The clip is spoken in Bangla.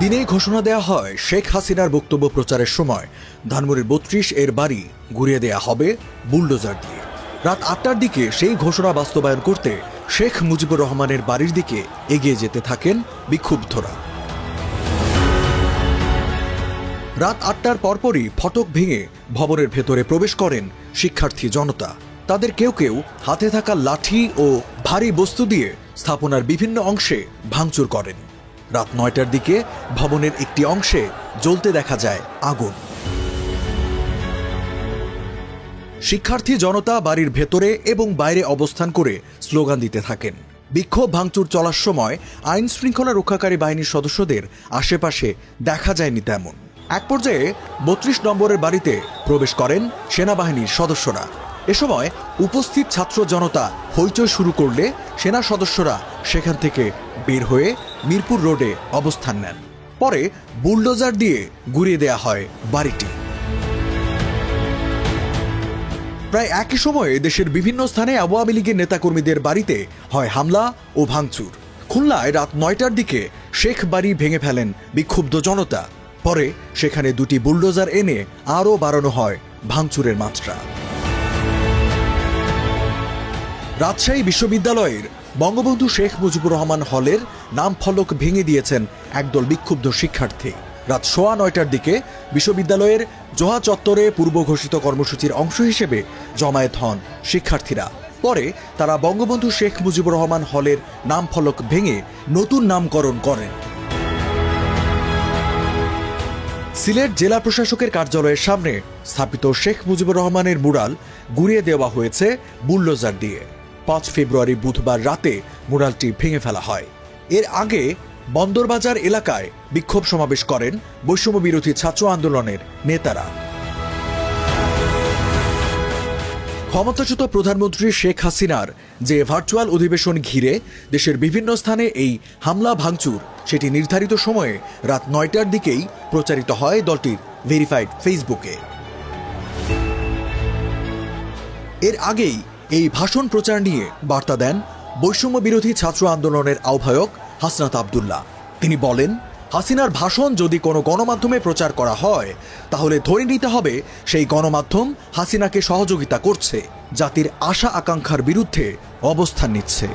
দিনেই ঘোষণা দেয়া হয় শেখ হাসিনার বক্তব্য প্রচারের সময় ধানমন্ডির ৩২ এর বাড়ি ঘুরিয়ে দেয়া হবে বুলডোজার দিয়ে। রাত ৮টার দিকে সেই ঘোষণা বাস্তবায়ন করতে শেখ মুজিবুর রহমানের বাড়ির দিকে এগিয়ে যেতে থাকেন বিক্ষুব্ধরা। রাত ৮টার পরপরই ফটক ভেঙে ভবনের ভেতরে প্রবেশ করেন শিক্ষার্থী জনতা। তাদের কেউ কেউ হাতে থাকা লাঠি ও ভারী বস্তু দিয়ে স্থাপনার বিভিন্ন অংশে ভাঙচুর করেন। রাত ৯টার দিকে ভবনের একটি অংশে জ্বলতে দেখা যায় আগুন। শিক্ষার্থী জনতা বাড়ির ভেতরে এবং বাইরে অবস্থান করে স্লোগান দিতে থাকেন। বিক্ষোভ ভাঙচুর চলার সময় আইন শৃঙ্খলা রক্ষাকারী বাহিনীর সদস্যদের আশেপাশে দেখা যায়নি তেমন। এক পর্যায়ে ৩২ নম্বরের বাড়িতে প্রবেশ করেন সেনাবাহিনীর সদস্যরা। এ সময় উপস্থিত ছাত্র জনতা হইচই শুরু করলে সেনা সদস্যরা সেখান থেকে বের হয়ে মিরপুর রোডে অবস্থান নেন। পরে বুলডোজার দিয়ে গুঁড়িয়ে দেয়া হয় বাড়িটি। প্রায় একই সময়ে দেশের বিভিন্ন স্থানে আওয়ামী লীগের নেতাকর্মীদের বাড়িতে হয় হামলা ও ভাঙচুর। খুলনায় রাত ৯টার দিকে শেখ বাড়ি ভেঙে ফেলেন বিক্ষুব্ধ জনতা। পরে সেখানে দুটি বুলডোজার এনে আরও বাড়ানো হয় ভাঙচুরের মাত্রা। রাজশাহী বিশ্ববিদ্যালয়ের বঙ্গবন্ধু শেখ মুজিবুর রহমান হলের নাম ফলক ভেঙে দিয়েছেন একদল বিক্ষুব্ধ শিক্ষার্থী। রাত ৯:১৫টার দিকে বিশ্ববিদ্যালয়ের জোহা চত্বরে পূর্ব ঘোষিত কর্মসূচির অংশ হিসেবে জমায়েত হন শিক্ষার্থীরা। পরে তারা বঙ্গবন্ধু শেখ মুজিবুর রহমান হলের নাম ফলক ভেঙে নতুন নামকরণ করেন। সিলেট জেলা প্রশাসকের কার্যালয়ের সামনে স্থাপিত শেখ মুজিবুর রহমানের মুরাল গুঁড়িয়ে দেওয়া হয়েছে বুলডোজার দিয়ে। ৫ ফেব্রুয়ারি বুধবার রাতে মুরালটি ভেঙে ফেলা হয়। এর আগে বন্দরবাজার এলাকায় বিক্ষোভ সমাবেশ করেন বৈষম্য বিরোধী ছাত্র আন্দোলনের নেতারা। ক্ষমতাচ্যুত প্রধানমন্ত্রী শেখ হাসিনার যে ভার্চুয়াল অধিবেশন ঘিরে দেশের বিভিন্ন স্থানে এই হামলা ভাঙচুর, সেটি নির্ধারিত সময়ে রাত ৯টার দিকেই প্রচারিত হয় দলটির ভেরিফাইড ফেসবুকে। এর আগেই এই ভাষণ প্রচার নিয়ে বার্তা দেন বৈষম্য বিরোধী ছাত্র আন্দোলনের আহ্বায়ক হাসনাত আব্দুল্লাহ। তিনি বলেন, হাসিনার ভাষণ যদি কোনো গণমাধ্যমে প্রচার করা হয় তাহলে ধরে নিতে হবে সেই গণমাধ্যম হাসিনাকে সহযোগিতা করছে, জাতির আশা আকাঙ্ক্ষার বিরুদ্ধে অবস্থান নিচ্ছে।